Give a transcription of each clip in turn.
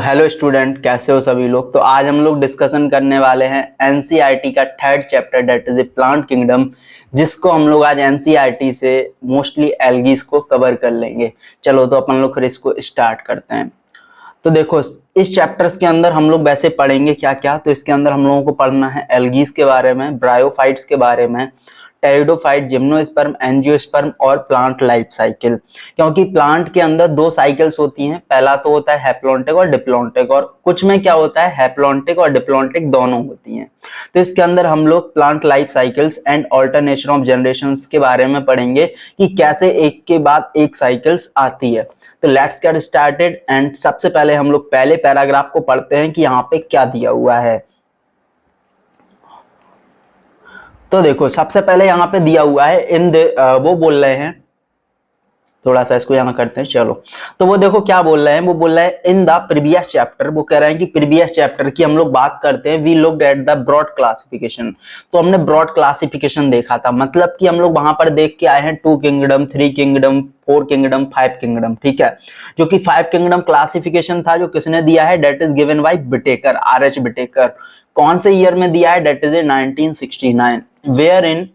Hello student, कैसे हो सभी लोग। तो आज हम लोग डिस्कशन करने वाले हैं एनसीईआरटी का third chapter that is A plant kingdom, जिसको हम लोग आज एनसीईआरटी से मोस्टली एल्गीज को कवर कर लेंगे। चलो तो अपन लोग फिर इसको स्टार्ट करते हैं। तो देखो, इस चैप्टर्स के अंदर हम लोग वैसे पढ़ेंगे क्या क्या। तो इसके अंदर हम लोगों को पढ़ना है एल्गीज के बारे में, ब्रायोफाइट्स के बारे में, टेरिडोफाइट, जिम्नोस्पर्म, एंजियोस्पर्म और प्लांट लाइफ साइकिल। क्योंकि प्लांट के अंदर दो साइकिल्स होती हैं, पहला तो होता है हैप्लॉन्टिक और डिप्लॉन्टिक, और कुछ में क्या होता है हैप्लॉन्टिक और डिप्लॉन्टिक दोनों होती हैं। तो इसके अंदर हम लोग plant life cycles and alternation of generations के बारे में पढ़ेंगे कि कैसे एक के बाद एक साइकिल्स आती है। तो लेट्स गेट स्टार्टेड। एंड सबसे पहले हम लोग पहले पैराग्राफ को पढ़ते हैं कि यहाँ पे क्या दिया हुआ है। तो देखो, सबसे पहले यहाँ पे दिया हुआ है वो बोल रहे हैं, थोड़ा सा इसको यहाँ करते हैं। चलो, तो वो देखो क्या बोल रहे हैं। वो बोल रहे हैं इन द प्रीवियस चैप्टर, वो कह रहे हैं कि प्रीवियस चैप्टर की हम लोग बात करते हैं। We looked at the broad classification. तो हमने ब्रॉड क्लासिफिकेशन देखा था, मतलब कि हम लोग वहां पर देख के आए हैं 2 किंगडम, 3 किंगडम, 4 किंगडम, 5 किंगडम। ठीक है, जो कि 5 किंगडम क्लासिफिकेशन था, जो किसने दिया है, that is given by Whittaker, R H. Whittaker. कौन से ईयर में दिया है, that is 1969, wherein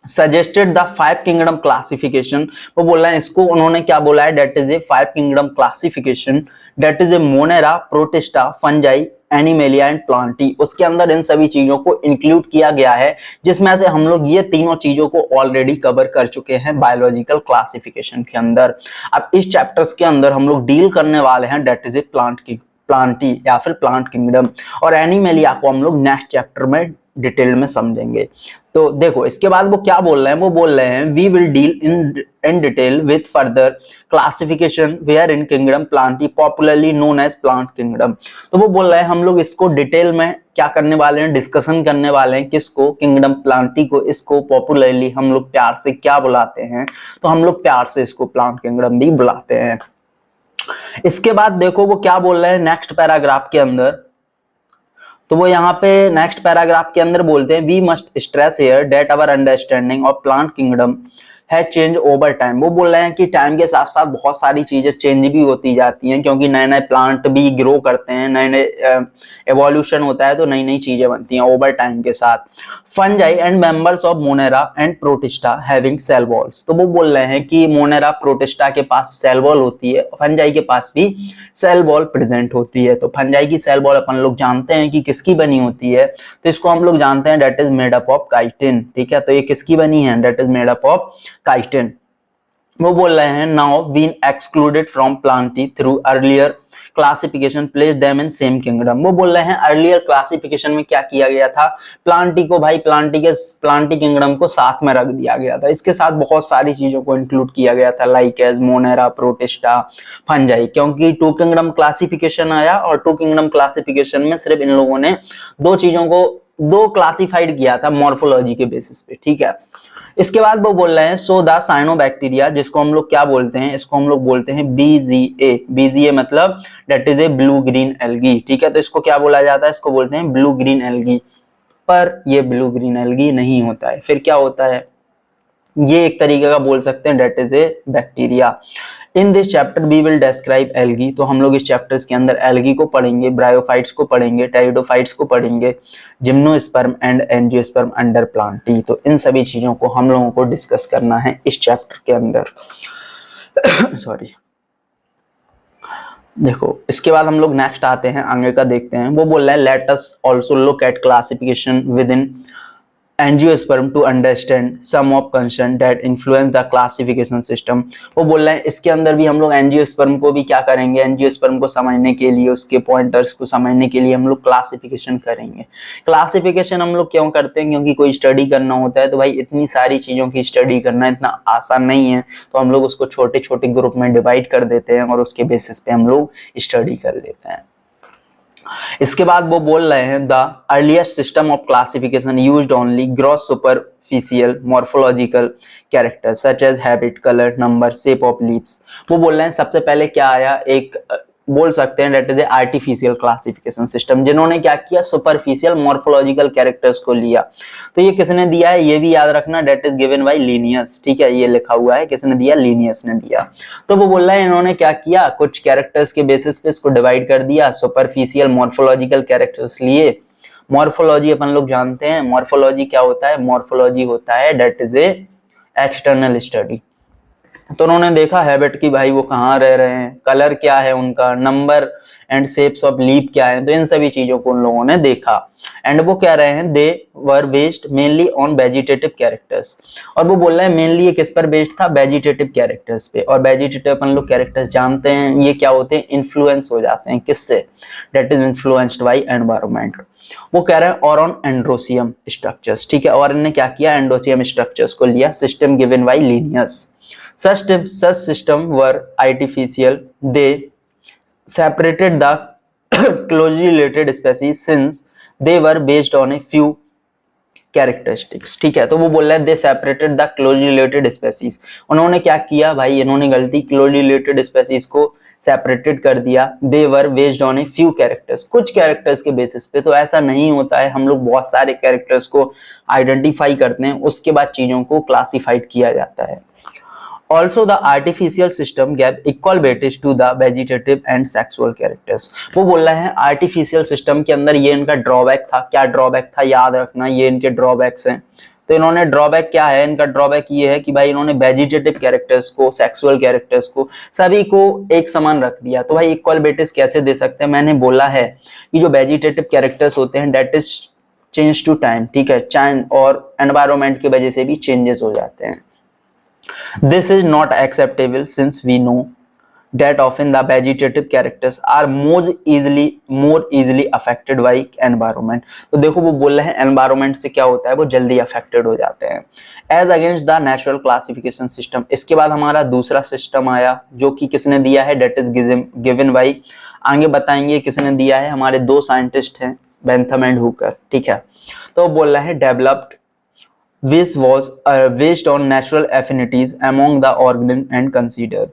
suggested the 5 kingdom classification. वो बोल रहे हैं, इसको उन्होंने क्या बोला है, that is a 5 kingdom classification, that is a Monera, protista, Fungi, Animalia and Plantae. उसके अंदर इन सभी चीजों को इंक्लूड किया गया है, जिसमें से हम लोग ये तीनों चीजों को ऑलरेडी कवर कर चुके हैं बायोलॉजिकल क्लासिफिकेशन के अंदर। अब इस चैप्टर्स के अंदर हम लोग डील करने वाले हैं डेट इज ए प्लांटी या फिर प्लांट किंगडम, और एनिमेलिया को हम लोग नेक्स्ट चैप्टर में डिटेल में समझेंगे। तो देखो, इसके बाद वो क्या बोल रहे हैं। वो बोल रहे हैं we will deal in detail with further classification where in kingdom plantae popularly known as plant kingdom. तो वो बोल रहे हैं हम लोग इसको डिटेल में क्या करने वाले हैं, डिस्कशन करने वाले हैं। किसको, किंगडम प्लांटी को। इसको पॉपुलरली हम लोग प्यार से क्या बुलाते हैं, तो हम लोग प्यार से इसको प्लांट किंगडम भी बुलाते हैं। इसके बाद देखो वो क्या बोल रहे हैं नेक्स्ट पैराग्राफ के अंदर। तो वो यहाँ पे नेक्स्ट पैराग्राफ के अंदर बोलते हैं we must stress here that our understanding of plant kingdom है चेंज ओवर टाइम। वो बोल रहे हैं कि टाइम के साथ साथ बहुत सारी चीजें चेंज भी होती जाती हैं, क्योंकि नए नए प्लांट भी ग्रो करते हैं, नए नए एवोल्यूशन होता है, तो नई नई चीजें बनती हैं ओवर टाइम के साथ। Fungi and members of monera and protista having cell walls. तो वो बोल रहे हैं कि मोनेरा, प्रोटिस्टा के पास सेल वॉल होती है, फंजाई के पास भी सेल वॉल प्रेजेंट होती है। तो फंजाई की सेल वॉल अपन लोग जानते हैं कि किसकी बनी होती है, तो इसको हम लोग जानते हैं that is made up of chitin. ठीक है, तो ये किसकी बनी है, that is made up of chitin. वो बोल रहे हैं now been excluded from plantae through earlier classification place them in same kingdom. वो बोल रहे हैं अर्लियर क्लासिफिकेशन में क्या किया गया था, प्लांटी को भाई प्लांटी किंगडम को साथ में रख दिया गया था। इसके साथ बहुत सारी चीजों को इंक्लूड किया गया था, like as monera, protista, fungi. क्योंकि 2 किंगडम क्लासिफिकेशन आया, और 2 किंगडम क्लासिफिकेशन में सिर्फ इन लोगों ने दो क्लासिफाइड किया था मॉर्फोलॉजी के बेसिस पे। ठीक है, इसके बाद वो बोल रहे हैं सो द साइनोबैक्टीरिया, जिसको हम लोग क्या बोलते हैं, इसको हम लोग बोलते हैं बीजीए। बीजीए मतलब that is a blue green algae. ठीक है, तो इसको क्या बोला जाता है, इसको बोलते हैं ब्लू ग्रीन एल्गी। पर ये ब्लू ग्रीन एल्गी नहीं होता है, फिर क्या होता है, ये एक तरीके का बोल सकते हैं that is a bacteria. In this chapter we will describe algae. तो हम लोग इस चैप्टर्स के अंदर एल्गी को पढ़ेंगे, ब्रायोफाइट्स को पढ़ेंगे, टेरिडोफाइट्स को पढ़ेंगे, gymnosperm and angiosperm under Plantae. तो इन सभी चीजों को हम लोगों को डिस्कस करना है इस चैप्टर के अंदर। सॉरी। देखो, इसके बाद हम लोग नेक्स्ट आते हैं, आगे का देखते हैं। वो बोल रहे हैं let us also look at classification within angiosperm to understand some of concern that influence the classification system. वो बोल रहे हैं इसके अंदर भी हम लोग एंजियोस्पर्म को भी क्या करेंगे, एंजियोस्पर्म को समझने के लिए, उसके पॉइंटर्स को समझने के लिए हम लोग क्लासिफिकेशन करेंगे। क्लासिफिकेशन हम लोग क्यों करते हैं, क्योंकि कोई स्टडी करना होता है तो भाई इतनी सारी चीजों की स्टडी करना इतना आसान नहीं है, तो हम लोग उसको छोटे छोटे ग्रुप में डिवाइड कर देते हैं और उसके बेसिस पे हम लोग स्टडी कर लेते हैं। इसके बाद वो बोल रहे हैं the earliest system of classification used only gross superficial morphological characters such as habit, colour, number, shape of leaves. वो बोल रहे हैं सबसे पहले क्या आया, एक बोल सकते हैं that is a artificial classification system, जिन्होंने क्या किया, सुपरफिशियल मॉर्फोलॉजिकल कैरेक्टर्स को लिया। तो ये किसने दिया है, ये भी याद रखना, that is given by Linnaeus, ठीक है, ये लिखा हुआ है, किसने दिया, लीनियस ने दिया। तो वो बोल रहे हैं इन्होंने क्या किया, कुछ कैरेक्टर्स के बेसिस पे इसको डिवाइड कर दिया, सुपरफिशियल मॉर्फोलॉजिकल कैरेक्टर्स लिए। मॉर्फोलॉजी अपन लोग जानते हैं, मॉर्फोलॉजी क्या होता है, मॉर्फोलॉजी होता है that is a external study. तो उन्होंने देखा हैबिट की, भाई वो कहाँ रह रहे हैं, कलर क्या है उनका, number and shapes of leaf क्या है, तो इन सभी चीजों को उन लोगों ने देखा। एंड वो कह रहे हैं they were based mainly on vegetative characters, और वो बोल रहे हैं मेनली ये किस पर बेस्ड था, वेजिटेटिव कैरेक्टर्स पे। और वेजिटेटिव अपन लोग कैरेक्टर्स जानते हैं, ये क्या होते हैं, इन्फ्लुएंस हो जाते हैं, किससे, that is influenced by environment. वो कह रहे हैं और ऑन एंड्रोसियम स्ट्रक्चर्स, ठीक है, और इन्होंने क्या किया, एंड्रोसियम स्ट्रक्चर्स को लिया, system given by Linnaeus. Such system were artificial. They separated the closely related species since they were based on a few characteristics, ठीक है। तो वो बोल रहे हैं they separated the closely related species, उन्होंने क्या किया भाई, इन्होंने गलती, क्लोजली रिलेटेड स्पेसीज को सेपरेटेड कर दिया। They were based on a few characters, कुछ कैरेक्टर्स के बेसिस पे। तो ऐसा नहीं होता है, हम लोग बहुत सारे कैरेक्टर्स को आइडेंटिफाई करते हैं, उसके बाद चीजों को क्लासिफाइड किया जाता है। Also, the artificial system gave equal weightage to the vegetative and sexual characters. वो बोल रहे हैं artificial system के अंदर ये इनका ड्रॉबैक था। क्या ड्रॉबैक था, याद रखना, ये इनके ड्रॉबैक्स हैं। तो इन्होंने ड्रॉबैक क्या है, इनका ड्रॉबैक ये है कि भाई इन्होंने वेजिटेटिव कैरेक्टर्स को, सेक्सुअल कैरेक्टर्स को, सभी को एक समान रख दिया। तो भाई इक्वल वेटेज कैसे दे सकते हैं, मैंने बोला है कि जो वेजिटेटिव कैरेक्टर्स होते हैं that is change to time, ठीक है, टाइम और एनवायरमेंट की वजह से भी चेंजेस हो जाते हैं। This is not acceptable since we know that often the vegetative characters are more easily affected by environment। तो देखो वो बोल रहे हैं environment से क्या होता है, वो जल्दी affected हो जाते हैं as against the natural classification system। इसके बाद हमारा दूसरा सिस्टम आया जो कि किसने दिया है, that is given by, आगे बताएंगे किसने दिया है, हमारे दो साइंटिस्ट हैं, बेंथम एंड हुकर, ठीक है। तो बोल रहे हैं developed which was based on natural affinities among the organism and considered।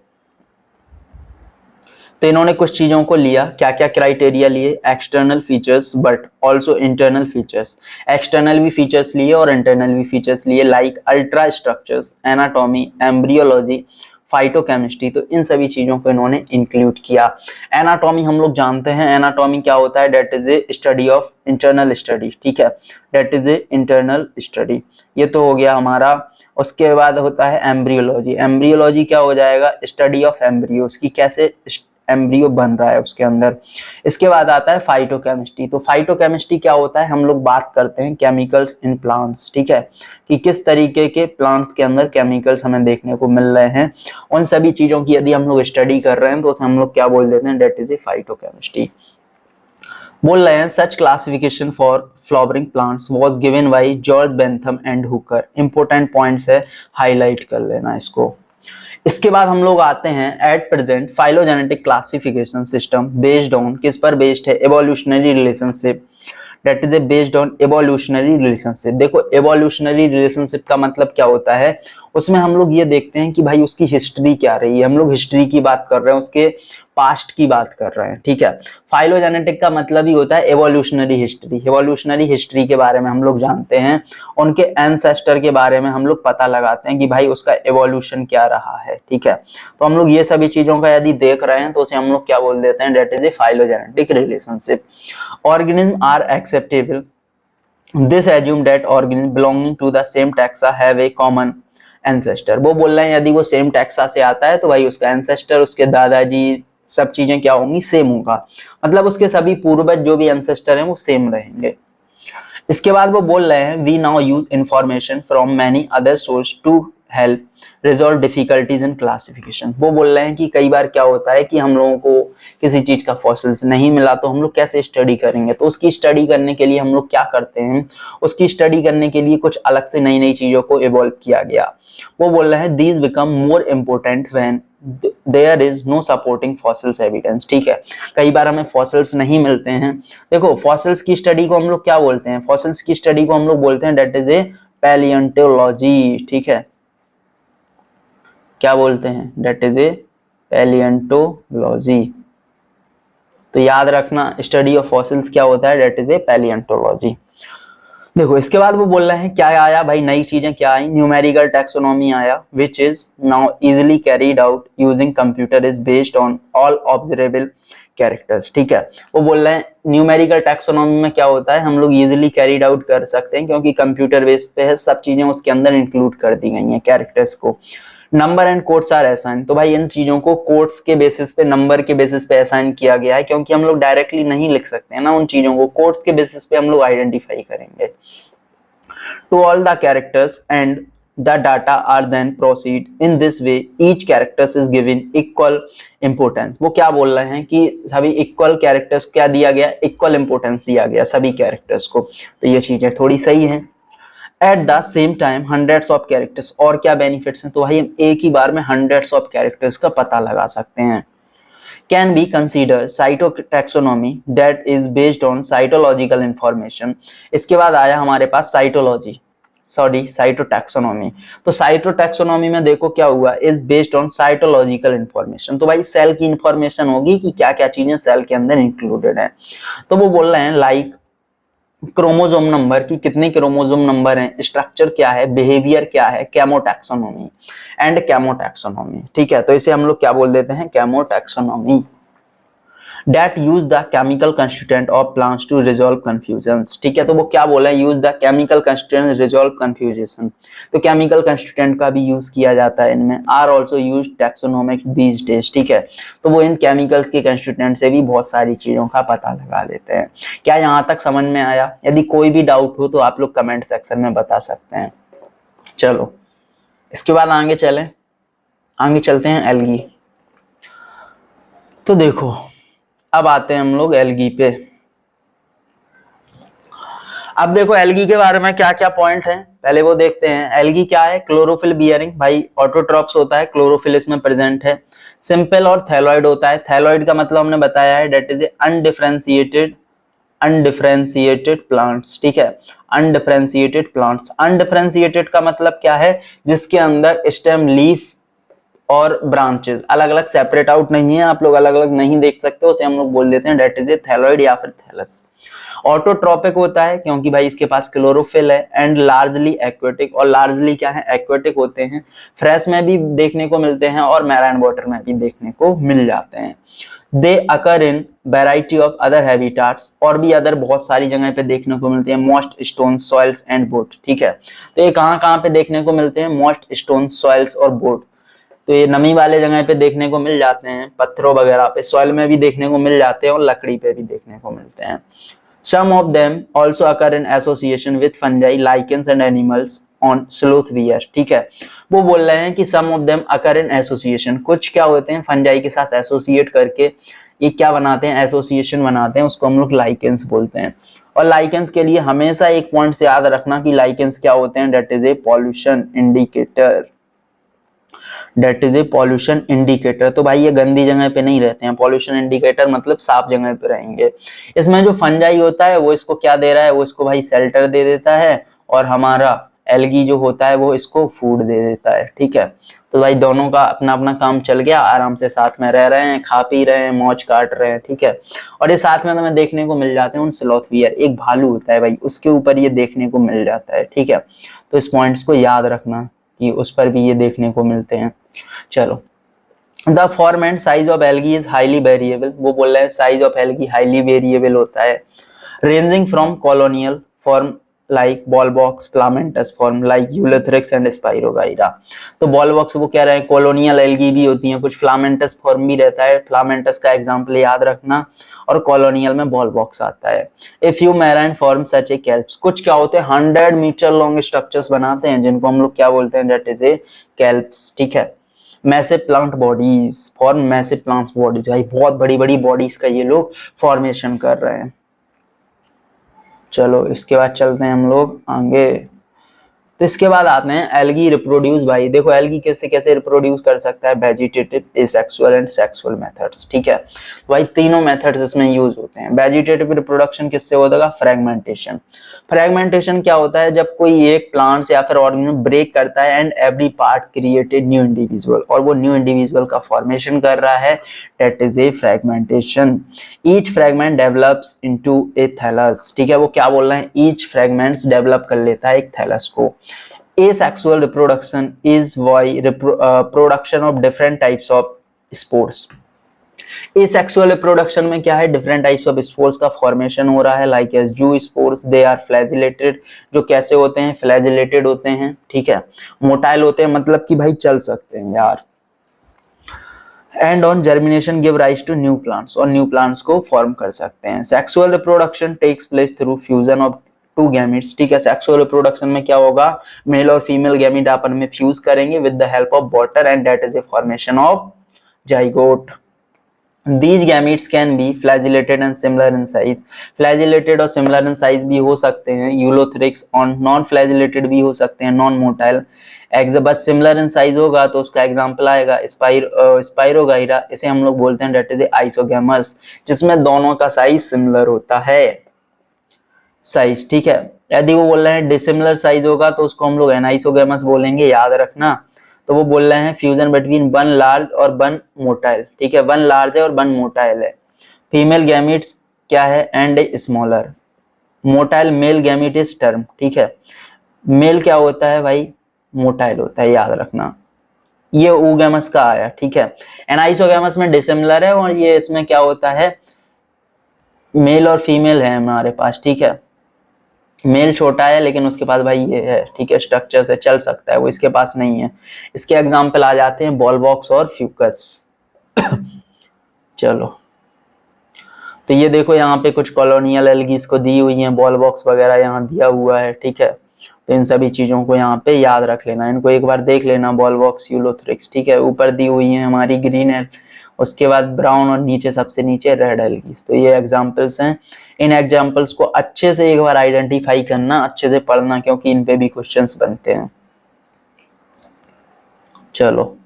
तो इन्होंने कुछ चीजों को लिया, क्या क्या क्राइटेरिया लिए, external features but also internal features, external भी फीचर्स लिए और इंटरनल भी फीचर्स लिए, like ultra structures, anatomy, embryology, phytochemistry. तो इन सभी चीजों को इन्होंने इंक्लूड किया। एनाटॉमी हम लोग जानते हैं, एनाटॉमी क्या होता है, that is a study of internal study, ठीक है, that is a internal study, ये तो हो गया हमारा। उसके बाद होता है एम्ब्रियोलॉजी, एम्ब्रियोलॉजी क्या हो जाएगा, स्टडी ऑफ एम्ब्रियोस की, कैसे एम्ब्रियो बन रहा है उसके अंदर। इसके बाद आता है फाइटोकेमिस्ट्री। तो फाइटोकेमिस्ट्री क्या होता है, हम लोग बात करते हैं केमिकल्स इन प्लांट्स, ठीक है, कि किस तरीके के प्लांट्स के अंदर केमिकल्स हमें देखने को मिल रहे हैं, उन सभी चीजों की यदि हम लोग स्टडी कर रहे हैं तो उसे हम लोग क्या बोल देते हैं, डेट इज ए फाइटोकेमिस्ट्री। बोल रहे हैं such classification for flowering plants was given by George Bentham and Hooker. Important points है, हाईलाइट कर लेना इसको। इसके बाद हम लोग आते हैं at present phylogenetic classification system based on, किस पर बेस्ड है, evolutionary relationship, that is a based on evolutionary relationship. देखो एवोल्यूशनरी रिलेशनशिप का मतलब क्या होता है, उसमें हम लोग ये देखते हैं कि भाई उसकी हिस्ट्री क्या रही है, हम लोग हिस्ट्री की बात कर रहे हैं, उसके पास्ट की बात कर रहे हैं, ठीक है। फाइलोजेनेटिक का मतलब ही होता है एवोल्यूशनरी हिस्ट्री, एवोल्यूशनरी हिस्ट्री के बारे में हम लोग जानते हैं, उनके एंसेस्टर के बारे में हम लोग पता लगाते हैं कि भाई उसका एवोल्यूशन क्या रहा है, ठीक है। तो हम लोग ये सभी चीजों का यदि देख रहे हैं तो उसे हम लोग क्या बोल देते हैं, that is a phylogenetic relationship. Organism are acceptable, this assume that organism belonging to the same taxa have a common ancestor. वो बोल रहे हैं यदि वो सेम टैक्सा से आता है तो भाई उसका एंसेस्टर, उसके दादाजी, सब चीजें क्या होंगी, सेम होगा, मतलब उसके सभी पूर्वज जो भी एंसेस्टर हैं वो सेम रहेंगे। इसके बाद वो बोल रहे हैं we now use information from many other source to help resolve difficulties in classification. वो बोल रहे हैं कि कई बार क्या होता है कि हम लोगों को किसी चीज का फॉसिल्स नहीं मिला तो हम लोग कैसे स्टडी करेंगे, तो उसकी स्टडी करने के लिए हम लोग क्या करते हैं, उसकी स्टडी करने के लिए कुछ अलग से नई नई चीजों को इवॉल्व किया गया। वो बोल रहे हैं these become more important when there is no supporting fossils evidence, ठीक है। कई बार हमें फॉसिल्स नहीं मिलते हैं। देखो फॉसिल्स की स्टडी को हम लोग क्या बोलते हैं, फॉसिल्स की स्टडी को हम लोग बोलते हैं डेट इज ए पैलियोंटोलॉजी, ठीक है, क्या बोलते हैं, डेट इज ए पैलियोंटोलॉजी। तो याद रखना स्टडी ऑफ फॉसिल्स क्या होता है, दैट इज ए पैलियोंटोलॉजी। देखो इसके बाद वो बोल रहे हैं क्या आया भाई, नई चीजें क्या आई, न्यूमेरिकल टैक्सोनॉमी आया which is now easily carried out using computer, is based on all observable characters. ठीक है, वो बोल रहे हैं न्यूमेरिकल टैक्सोनॉमी में क्या होता है, हम लोग इजिली कैरीड आउट कर सकते हैं क्योंकि कंप्यूटर बेस्ड पे है, सब चीजें उसके अंदर इंक्लूड कर दी गई हैं कैरेक्टर्स को। Number and codes are assign, तो भाई इन चीजों को कोड्स के बेसिस पे, नंबर के बेसिस पे असाइन किया गया है क्योंकि हम लोग डायरेक्टली नहीं लिख सकते हैं ना उन चीजों को, कोड्स के बेसिस पे हम लोग आइडेंटिफाई करेंगे। To all the characters and the data are then proceed in this way, each characters is given equal importance। वो क्या बोल रहे हैं कि सभी इक्वल कैरेक्टर्स क्या दिया गया, इक्वल इंपोर्टेंस दिया गया सभी कैरेक्टर्स को, तो ये चीजें थोड़ी सही हैं। At the same time hundreds of characters, और क्या बेनिफिट्स हैं, तो भाई हम एक ही बार में हंड्रेड्स ऑफ कैरेक्टर्स का पता लगा सकते हैं। Can be consider cytotaxonomy that is based on cytological information. इसके बाद आया हमारे पास साइटोटैक्सोनॉमी। तो साइटोटैक्सोनॉमी में देखो क्या हुआ, is based on cytological information, तो भाई सेल की इंफॉर्मेशन होगी कि क्या क्या चीजें सेल के अंदर इंक्लूडेड है। तो वो बोल रहे हैं लाइक क्रोमोसोम नंबर की कितने क्रोमोसोम नंबर हैं, स्ट्रक्चर क्या है, बिहेवियर क्या है, कैमोटैक्सोनॉमी एंड कैमोटैक्सोनॉमी। ठीक है, तो इसे हम लोग क्या बोल देते हैं, कैमोटैक्सोनॉमी। That use the chemical constituent of plants to resolve confusions। ठीक है, तो वो क्या बोला है, use the chemical constituent resolve confusion, तो chemical constituent का भी यूज किया जाता है इनमें। are also used taxonomic these days। ठीक है, तो वो इन chemicals के constituent से भी बहुत सारी चीजों का पता लगा लेते हैं। क्या यहाँ तक समझ में आया? यदि कोई भी डाउट हो तो आप लोग कमेंट सेक्शन में बता सकते हैं। चलो इसके बाद आगे चलते हैं एल्गी। तो देखो अब आते हैं हम लोग एल्गी पे। अब देखो एल्गी के बारे में क्या क्या पॉइंट है, पहले वो देखते हैं। एल्गी क्या है, क्लोरोफिल बियरिंग, भाई ऑटोट्रॉप्स होता है, क्लोरोफिल इसमें प्रेजेंट है। सिंपल और थैलॉइड होता है। थैलॉइड का मतलब हमने बताया है that is A undifferentiated plants. ठीक है, अनडिफरेंशिएटेड प्लांट्स। अनडिफरेंशिएटेड का मतलब क्या है, जिसके अंदर स्टेम, लीफ और ब्रांचेस अलग अलग सेपरेट आउट नहीं है, आप लोग अलग अलग नहीं देख सकते, उसे हम लोग बोल देते हैं दैट इज ए थैलॉइड या फिर थैलस। ऑटोट्रॉपिक होता है क्योंकि भाई इसके पास क्लोरोफिल है। एंड लार्जली एक्वेटिक, और लार्जली क्या है, एक्वेटिक होते हैं, फ्रेश में भी देखने को मिलते हैं और मैराइन वाटर में भी देखने को मिल जाते हैं। They occur in variety of other habitats, और भी अदर बहुत सारी जगह पे देखने को मिलते हैं। Moist stone, soils and boat. ठीक है, तो ये कहाँ पे देखने को मिलते हैं, मॉइस्ट स्टोन, सॉइल्स और बोट, तो ये नमी वाले जगह पे देखने को मिल जाते हैं, पत्थरों वगैरह पे, सॉइल में भी देखने को मिल जाते हैं और लकड़ी पे भी देखने को मिलते हैं। Some of them also occur in association with fungi, lichens and animals on sloth bear. ठीक है, वो बोल रहे हैं कि some of them occur in association, कुछ क्या होते हैं फंजाई के साथ एसोसिएट करके ये क्या बनाते हैं, एसोसिएशन बनाते हैं, उसको हम लोग लाइकेंस बोलते हैं। और लाइकेंस के लिए हमेशा एक पॉइंट से याद रखना कि लाइकेंस क्या होते हैं, that is a pollution indicator. That is a pollution indicator. तो भाई ये गंदी जगह पे नहीं रहते हैं, पॉल्यूशन इंडिकेटर मतलब साफ जगह पे रहेंगे। इसमें जो फंजाई होता है वो इसको क्या दे रहा है, वो इसको भाई शेल्टर दे देता है, और हमारा एल्गी जो होता है वो इसको फूड दे देता है। ठीक है, तो भाई दोनों का अपना अपना काम चल गया, आराम से साथ में रह रहे हैं, खा पी रहे हैं, मौज काट रहे हैं। ठीक है, और ये साथ में हमें देखने को मिल जाते हैं उन स्लॉथ बियर, एक भालू होता है भाई, उसके ऊपर ये देखने को मिल जाता है। ठीक है, तो इस पॉइंट्स को याद रखना कि उस पर भी ये देखने को मिलते हैं। चलो, the form and size of algae is highly variable, वो बोल रहे हैं size of algae highly variable होता है, ranging from colonial form like Volvox, filamentous form like Ulothrix and Spirogyra. तो बॉल बॉक्स वो कह रहे हैं, कॉलोनियल एल्गी भी होती हैं, कुछ फिलामेंटस फॉर्म भी रहता है, फिलामेंटस का एग्जांपल याद रखना, और कॉलोनियल में बॉल बॉक्स आता है। A few marine form such A kelps, कुछ क्या होते हैं 100 मीटर लॉन्ग स्ट्रक्चर्स बनाते हैं जिनको हम लोग क्या बोलते हैं, दैट इज ए कैल्प्स। ठीक है, massive plant bodies form massive plant bodies, भाई बहुत बड़ी बड़ी बॉडीज का ये लोग फॉर्मेशन कर रहे हैं। चलो इसके बाद चलते हैं हम लोग आगे। तो इसके बाद आते हैं एल्गी रिप्रोड्यूस भाई। देखो एल्गी कैसे कैसे रिप्रोड्यूस कर सकता है, vegetative, asexual and sexual methods, ठीक है। तो भाई तीनों मेथड्स इसमें यूज होते हैं। वेजिटेटिव रिप्रोडक्शन किससे होता है, फ्रेगमेंटेशन। फ्रेगमेंटेशन क्या होता है, जब कोई एक प्लांट्स या फिर ऑर्गेनिज्म ब्रेक करता है and every part created new individual, और वो न्यू इंडिविजुअल का फॉर्मेशन कर रहा है, that is a fragmentation. Each fragment develops into a thallus, ठीक है। वो क्या बोल रहे हैं, ईच फ्रेगमेंट्स डेवलप कर लेता है एक थैलस को। Asexual reproduction is why production of different types of spores. Asexual reproduction में क्या है, different types of spores का formation हो रहा है, like as zoo spores, they are flagellated, जो कैसे होते हैं, flagellated होते हैं, ठीक है, मोटाइल होते हैं, मतलब कि भाई चल सकते हैं यार। And on germination give rise to new plants, और न्यू प्लांट्स को फॉर्म कर सकते हैं। Sexual reproduction takes place through fusion of two gametes, ठीक है। सेक्सुअल रिप्रोडक्शन में क्या होगा, मेल और फीमेल गैमीट आपस में फ्यूज करेंगे with the help of water and that is a formation of zygote. These gametes can be flagellated and similar in size. Flagellated और similar in size भी हो सकते हैं, यूलोथ्रिक्स, और नॉन फ्लैजिलेटेड भी हो सकते हैं, नॉन मोटाइल। बस सिमिलर इन साइज होगा तो उसका एग्जांपल आएगा स्पाइरोगाइरा, इसे हम लोग बोलते हैं दैट इज आइसोगैमस, जिसमें दोनों का साइज सिमिलर होता है, साइज, ठीक है। यदि वो बोल रहे हैं डिसिमिलर साइज होगा तो उसको हम लोग एनाइसोगैमस बोलेंगे, याद रखना। तो वो बोल रहे हैं फ्यूजन बिटवीन वन लार्ज और वन मोटाइल, ठीक है, वन लार्ज है और वन मोटाइल है। फीमेल गैमीट्स क्या है, and a smaller. Motile male gamete is term, ठीक है। मेल क्या होता है भाई, मोटाइल होता है, याद रखना। ये oogamous का आया, ठीक है। एनाइसोगैमस में डिसिमिलर है, और ये इसमें क्या होता है, मेल और फीमेल है हमारे पास, ठीक है। मेल छोटा है लेकिन उसके पास भाई ये है, ठीक है, स्ट्रक्चर से चल सकता है, वो इसके पास नहीं है। इसके एग्जाम्पल आ जाते हैं बॉलवॉक्स और फ्यूकस। चलो, तो ये देखो यहाँ पे कुछ कॉलोनियल एल्गीज को दी हुई हैं, बॉलवॉक्स वगैरह यहाँ दिया हुआ है, ठीक है। तो इन सभी चीजों को यहाँ पे याद रख लेना, इनको एक बार देख लेना, बॉलवॉक्स, यूलोथ्रिक्स, ठीक है। ऊपर दी हुई है हमारी ग्रीन है, उसके बाद ब्राउन, और नीचे सबसे नीचे रेड एल्गीज। तो ये एग्जांपल्स हैं। इन एग्जांपल्स को अच्छे से एक बार आइडेंटिफाई करना, अच्छे से पढ़ना, क्योंकि इन पे भी क्वेश्चंस बनते हैं। चलो,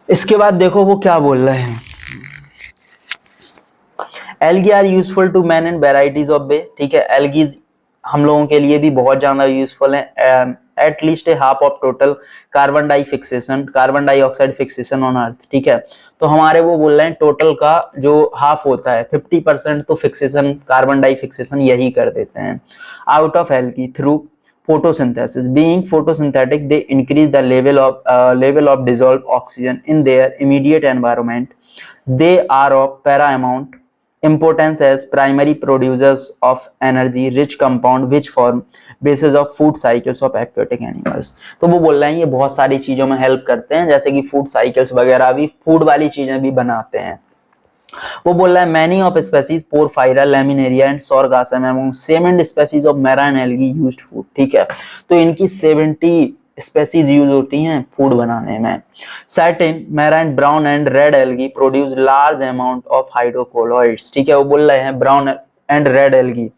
इसके बाद देखो वो क्या बोल रहे हैं, algae are useful to man and varieties of ways, ठीक है। एल्गीज हम लोगों के लिए भी बहुत ज्यादा यूजफुल है, at least A half of total carbon dioxide fixation on earth, ठीक है। तो हमारे वो बोल रहे हैं टोटल का जो हाफ होता है 50% तो फिक्सेशन, कार्बन डाई फिक्सेशन यही कर देते हैं। Out of algae through photosynthesis, being photosynthetic they increase the level of dissolved oxygen in their immediate environment. They are of paramount importance as primary producers of energy rich compound which form basis of food cycles of aquatic animals. तो वो बोल रहे हैं ये बहुत सारी चीजों में हेल्प करते हैं, जैसे कि फूड साइकिल्स वगैरह भी, फूड वाली चीजें भी बनाते हैं। वो बोल रहा है many of species Porphyra, Laminaria and Sargassum among seventy species of marine algae used food, ठीक है। तो इनकी 70 स्पेसीज यूज होती हैं फूड बनाने में। Certain marine brown and red algae produce large amount of hydrocolloids, ठीक है। वो बोल रहे हैं brown and red algae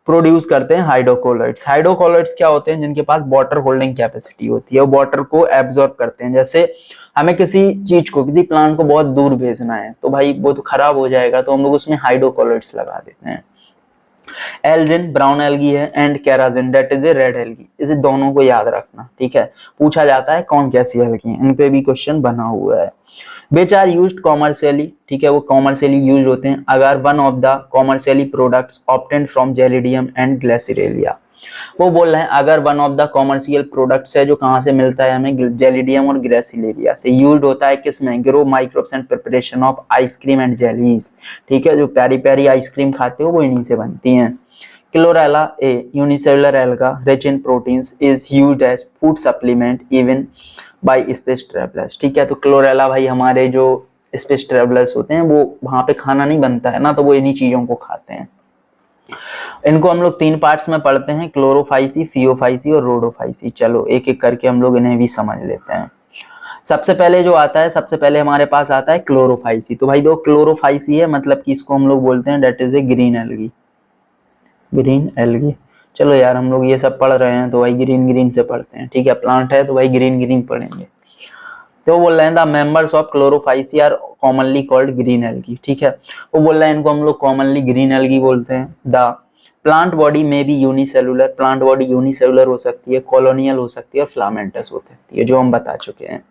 produce करते हैं हाइड्रोकोलॉइड्स। हाइड्रोकोलॉइड्स क्या होते हैं, जिनके पास वाटर होल्डिंग कैपेसिटी होती है, वो वाटर को एब्जॉर्ब करते हैं। जैसे हमें किसी चीज को, किसी प्लांट को बहुत दूर भेजना है तो भाई वो तो खराब हो जाएगा, तो हम लोग उसमें हाइड्रोकोलॉइड्स लगा देते हैं। एल्जिन ब्राउन एल्गी है, and carrageen that is a red algae. इसे दोनों को याद रखना, ठीक है। पूछा जाता है कौन कैसी एल्गी है, इन पे भी क्वेश्चन बना हुआ है। which are used commercially, ठीक है, वो commercially यूज होते हैं अगर one of the commercially products obtained from Gelidium and Glacirelia। वो बोल रहे हैं अगर one of the commercial products है जो कहाँ से मिलता है हमें, जेलिडियम और ग्रेसिलेरिया से, यूज्ड होता है किसमें, grow microbes and preparation of ice cream and jellies, ठीक है। जो प्यारी प्यारी आइसक्रीम खाते हो वो इन्हीं से बनती हैं। Chlorella a unicellular alga rich in proteins is used as food supplement even by space travellers, ठीक है। तो क्लोरेला भाई हमारे जो स्पेस ट्रैवलर्स होते हैं वो वहां पे खाना नहीं बनता है ना, तो वो इन्हीं चीजों को खाते हैं। इनको हम लोग 3 पार्ट्स में पढ़ते हैं, क्लोरोफाइसी, फियोफाइसी और रोडोफाइसी। चलो एक एक करके हम लोग इन्हें भी समझ लेते हैं। सबसे पहले जो आता है, सबसे पहले हमारे पास आता है क्लोरोफाइसी। तो भाई दो क्लोरोफाइसी है, मतलब कि इसको हम लोग बोलते हैं that is A green algae, green algae, चलो यार, हम लोग ये सब पढ़ रहे हैं तो भाई ग्रीन ग्रीन से पढ़ते हैं, ठीक है, प्लांट है तो भाई ग्रीन ग्रीन पढ़ेंगे। तो वो बोल रहे हैं the members of Chlorophyceae are commonly called green algae, ठीक है, वो बोल रहे हैं इनको हम लोग कॉमनली ग्रीन एल्गी बोलते हैं। द प्लांट बॉडी में भी यूनिसेलुलर, प्लांट बॉडी यूनिसेलुलर हो सकती है, कॉलोनियल हो सकती है और फिलामेंटस हो सकती है, जो हम बता चुके हैं।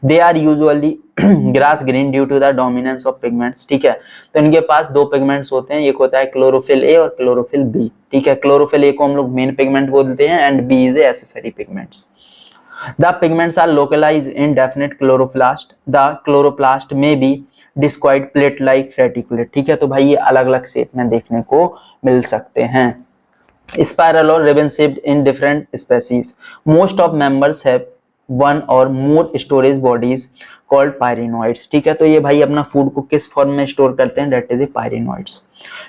They are usually grass green due to the dominance of pigments, ठीक है, तो इनके पास दो पिगमेंट्स होते हैं, एक होता है क्लोरोफिल ए और क्लोरोफिल बी, ठीक है, क्लोरोफिल ए को हम लोग मेन पिगमेंट बोलते हैं and b is accessory pigments. The pigments are localized in definite chloroplast. The chloroplast may be discoid plate-like reticulate, ठीक है, तो भाई ये अलग अलग शेप में देखने को मिल सकते हैं। Spiral or ribbon shaped in different species. Most of members have one or more storage bodies called pyrenoids, ठीक है, तो ये भाई अपना फूड को किस फॉर्म में स्टोर करते हैं, that is A पायरिनॉइड्स।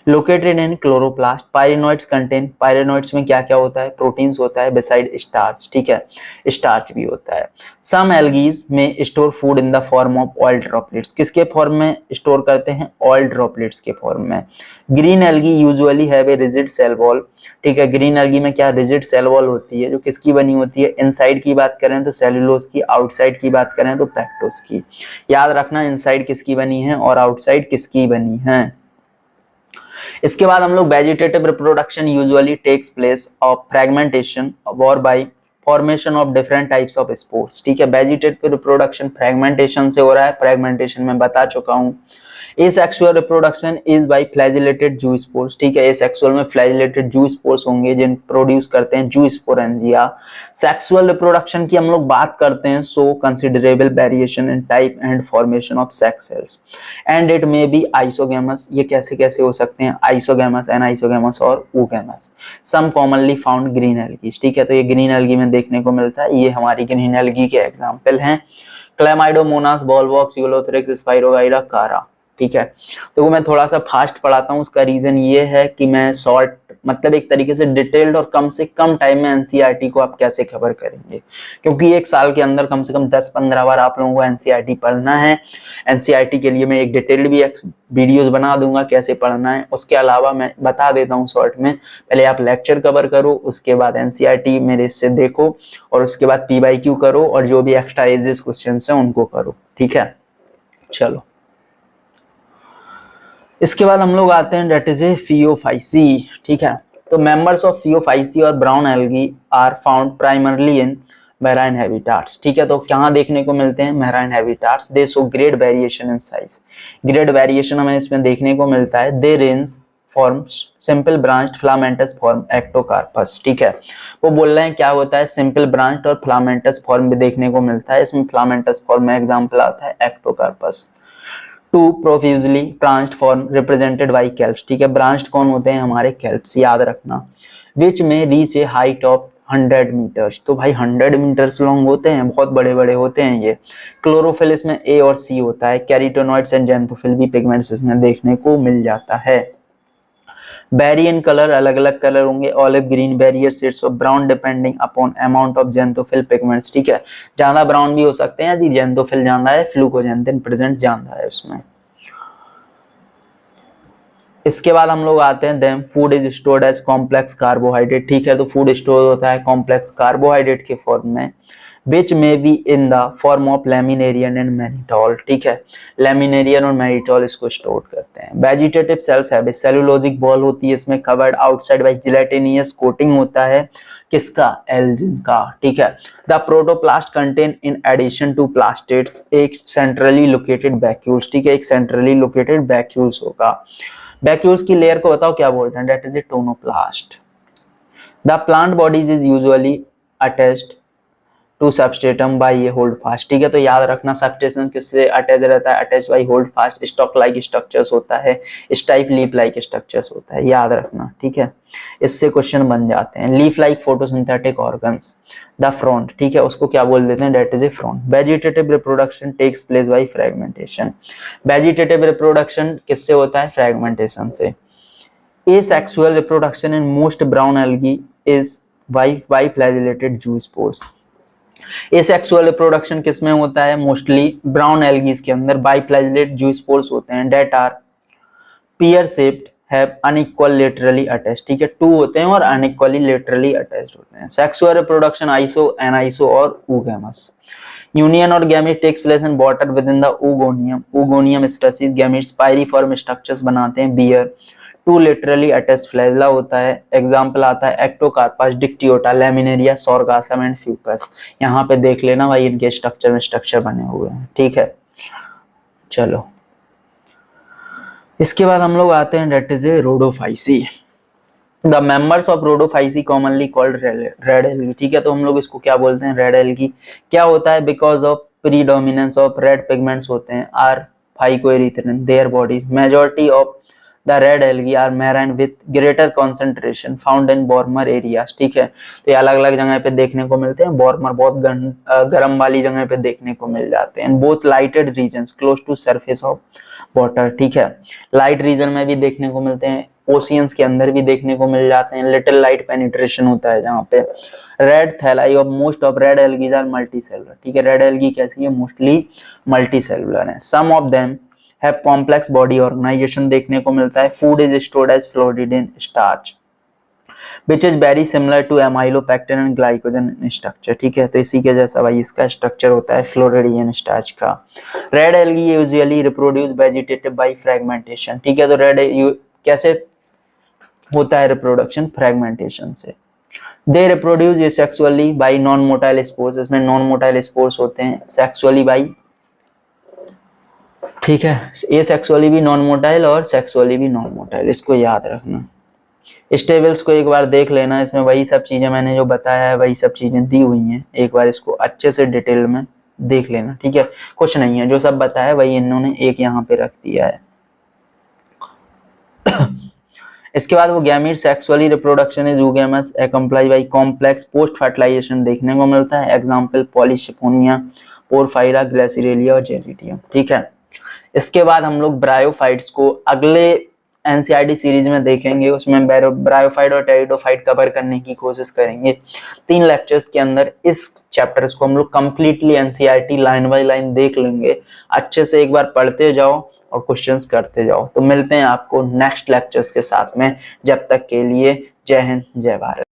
Located in chloroplast, पायरिनॉइड्स contain, पायरिनॉइड्स में क्या क्या होता है, प्रोटीन्स होता है बिसाइड स्टार्च, ठीक है, स्टार्च भी होता है। सम एल्गीज में store food in the form of oil droplets, किसके फॉर्म में स्टोर करते हैं, ऑयल ड्रॉपलेट्स के फॉर्म में। Green algae usually have a rigid cell wall, ठीक है, ग्रीन एल्गी में क्या रिजिड सेल वॉल होती है, जो किसकी बनी होती है, इनसाइड की बात करें तो सेलुलोज की, आउटसाइड की बात करें तो पेक्टोज की। याद रखना इनसाइड किसकी बनी है और आउटसाइड किसकी बनी है। इसके बाद हम लोग vegetative reproduction usually takes place of fragmentation और by formation of different types of spores, ठीक है, वेजिटेटिव रिप्रोडक्शन फ्रेगमेंटेशन से हो रहा है, फ्रेगमेंटेशन में बता चुका हूं। Asexual reproduction is by flagellated जू स्पोर्स, ठीक है, एसेक्सुअल में फ्लैजिलेटेड जू स्पोर्स होंगे जिन प्रोड्यूस करते हैं जू स्पोरेंजिया। सेक्सुअल रिप्रोडक्शन की हम लोग बात करते हैं, so considerable variation in type and formation of sex cells and it may be isogamous, ये कैसे कैसे हो सकते हैं, आइसोगैमस, एनाइसोगैमस और oogamous. Some commonly found green algae, ठीक है, तो ये ग्रीन एल्गी में देखने को मिलता है, ये हमारी ग्रीन एल्गी के एग्जाम्पल हैं। क्लेमाइडोमोनास, बॉलवॉक्स, यूलोथ्रिक्स, स्पाइरोगाइडा, कारा, ठीक है, तो मैं थोड़ा सा फास्ट पढ़ाता हूँ, उसका रीजन ये है कि मैं शॉर्ट मतलब एक तरीके से डिटेल्ड और कम से कम टाइम में एनसीईआरटी को आप कैसे कवर करेंगे, क्योंकि एक साल के अंदर कम से कम 10-15 बार आप लोगों को एनसीईआरटी पढ़ना है। एनसीईआरटी के लिए मैं एक डिटेल्ड भी वीडियोस बना दूंगा कैसे पढ़ना है, उसके अलावा मैं बता देता हूँ शॉर्ट में, पहले आप लेक्चर कवर करो, उसके बाद एनसीईआरटी मेरे से देखो और उसके बाद पीवाईक्यू करो और जो भी एक्स्ट्रा एजेस क्वेश्चन है उनको करो, ठीक है। चलो इसके बाद हम लोग आते हैं डेट इज ए फियोफाइसी, ठीक है, तो मेंबर्स ऑफ फियोफाइसी और brown algae are found primarily in marine habitats, ठीक है, तो कहाँ देखने को मिलते हैं, marine habitats. They show great variation in size, great variation हमें इसमें देखने को मिलता है। They range forms simple branched filamentous form Ectocarpus, ठीक है, वो बोल रहे हैं क्या होता है, सिंपल ब्रांच्ड और फिलामेंटस फॉर्म भी देखने को मिलता है, इसमें फिलामेंटस फॉर्म में एग्जांपल आता है Ectocarpus. To profusely branched form represented by kelps, ठीक है, ब्रांच्ड कौन होते हैं, हमारे कैल्प्स, याद रखना। विच में reach a height of 100 metres, तो भाई 100 मीटर्स लॉन्ग होते हैं, बहुत बड़े बड़े होते हैं ये। क्लोरोफिल इसमें ए और सी होता है, कैरिटोनॉइड्स एंड जेंथोफिल भी पिगमेंट्स इसमें देखने को मिल जाता है। बैरी इन कलर, अलग अलग कलर होंगे, olive green, barrier shades of brown depending upon amount of xanthophyll pigments, ठीक है, ज्यादा ब्राउन भी हो सकते हैं यदि जेंथोफिल ज्यादा है, फ्लूकोजेंथिन प्रेजेंट ज्यादा है उसमें। इसके बाद हम लोग आते हैं then food is stored as complex carbohydrate, ठीक है, तो फूड स्टोर होता है कॉम्प्लेक्स कार्बोहाइड्रेट के फॉर्म में, विच में be in the form of laminarin and mannitol, ठीक है, लैमिनेरियन और मैनिटॉल इसको स्टोर करते हैं। वेजिटेटिव सेल्स है, सेलुलोजिक बॉल होती है इसमें covered outside by gelatinous coating होता है, किसका, एल्जिन का, ठीक है। The protoplast contain in addition to plastids एक सेंट्रली लोकेटेड वैक्यूल्स, ठीक है, एक सेंट्रली लोकेटेड वैक्यूल्स होगा। वैक्यूल्स की लेयर को बताओ क्या बोलते हैं, that is A tonoplast. The plant bodies is usually attached to substratum by ये होल्ड फास्ट, ठीक है, तो याद रखना सबस्ट्रेटम किससे अटैच रहता है, attach bye hold fast, stock like structures होता है, इस टाइप लीफ लाइक स्ट्रक्चर्स होता है, याद रखना, ठीक है, इससे क्वेश्चन बन जाते हैं। Leaf like photosynthetic organs, the frond, ठीक है, उसको क्या बोल देते हैं, that is a frond. Vegetative reproduction takes place by fragmentation, vegetative reproduction किससे होता है, फ्रेगमेंटेशन से। Asexual reproduction in most brown algae is by flagellated zoospores, asexual reproduction किसमें होता है, मोस्टली ब्राउन एल्गीज के अंदर बाइफ्लैजिलेट जू स्पोर्स होते हैं, that are pear shaped have unequal laterally attach, ठीक है, टू होते हैं और अनइक्वली लेटरली अटैच होते हैं। सेक्सुअल रिप्रोडक्शन आइसो, एनाइसो और oogamous। यूनियन और gamete takes place in water within the oogoneum। oogoneum species gametes pyriform structures बनाते हैं। Bear two laterally attach flagella होता है। एग्जाम्पल आता है Ectocarpus, Dictyota, Laminaria, Sargassum and Fucus. यहाँ पे देख लेना भाई इनके स्ट्रक्चर में स्ट्रक्चर बने हुए हैं, ठीक है। चलो इसके बाद हम लोग आते हैं that is a Rhodophyceae. The members of Rhodophyceae commonly called red algae, ठीक है, तो हम लोग इसको क्या बोलते हैं, रेड एल्गी। क्या होता है, because of predominance of red pigments होते हैं are phycoerythrin their bodies. Majority of the red algae are marine with greater concentration found in warmer areas, ठीक है, तो ये अलग अलग जगह पे देखने को मिलते हैं। वार्मर बहुत गर्म वाली जगह पे देखने को मिल जाते हैं। Both lighted regions close to surface of water, ठीक है, लाइट रीजन में भी देखने को मिलते हैं, ओशियंस के अंदर भी देखने को मिल जाते हैं। लिटिल लाइट पेनिट्रेशन होता है जहाँ पे। Red thalli of most of red algaes are multicellular, ठीक है, रेड एल्गी कैसी है, मोस्टली मल्टी सेलुलर है। Some of them have complex body organization देखने को मिलता है। Food is stored as floridean starch which is very similar to amylopectin and glycogen structure, ठीक है, तो इसी के जैसा भाई इसका स्ट्रक्चर होता है फ्लोरिडियन स्टार्च का। Red algae usually reproduce vegetative by fragmentation, ठीक है, तो रेड कैसे होता है रिप्रोडक्शन, फ्रैगमेंटेशन से। दे रिप्रोड्यूस ये sexually bye non motile spores, इसमें नॉन मोटाइल स्पोर्स होते हैं, सेक्सुअली बाय, ठीक है, ये सेक्सुअली भी नॉन मोटाइल और सेक्सुअली भी नॉन मोटाइल, इसको याद रखना। स्टेबल्स को एक बार देख लेना, इसमें वही सब चीजें मैंने जो बताया है वही सब चीजें दी हुई हैं, एक बार इसको अच्छे से डिटेल में देख लेना, ठीक है, कुछ नहीं है, जो सब बताया वही इन्होंने एक यहाँ पे रख दिया है। इसके बाद वो gamete sexually reproduction is oogamous accompanied by complex post fertilization देखने को मिलता है। एग्जाम्पल पॉलीशिफोनिया, पोरफायरा, ग्लेसिरेलिया और जेनिटियम, ठीक है। इसके बाद हम लोग ब्रायोफाइट्स को अगले एनसीईआरटी सीरीज में देखेंगे, उसमें ब्रायोफाइट और टेरिडोफाइट कवर करने की कोशिश करेंगे। 3 लेक्चर्स के अंदर इस चैप्टर्स को हम लोग completely NCERT line by line देख लेंगे। अच्छे से एक बार पढ़ते जाओ और क्वेश्चंस करते जाओ। तो मिलते हैं आपको नेक्स्ट लेक्चर्स के साथ में, जब तक के लिए जय हिंद जय भारत।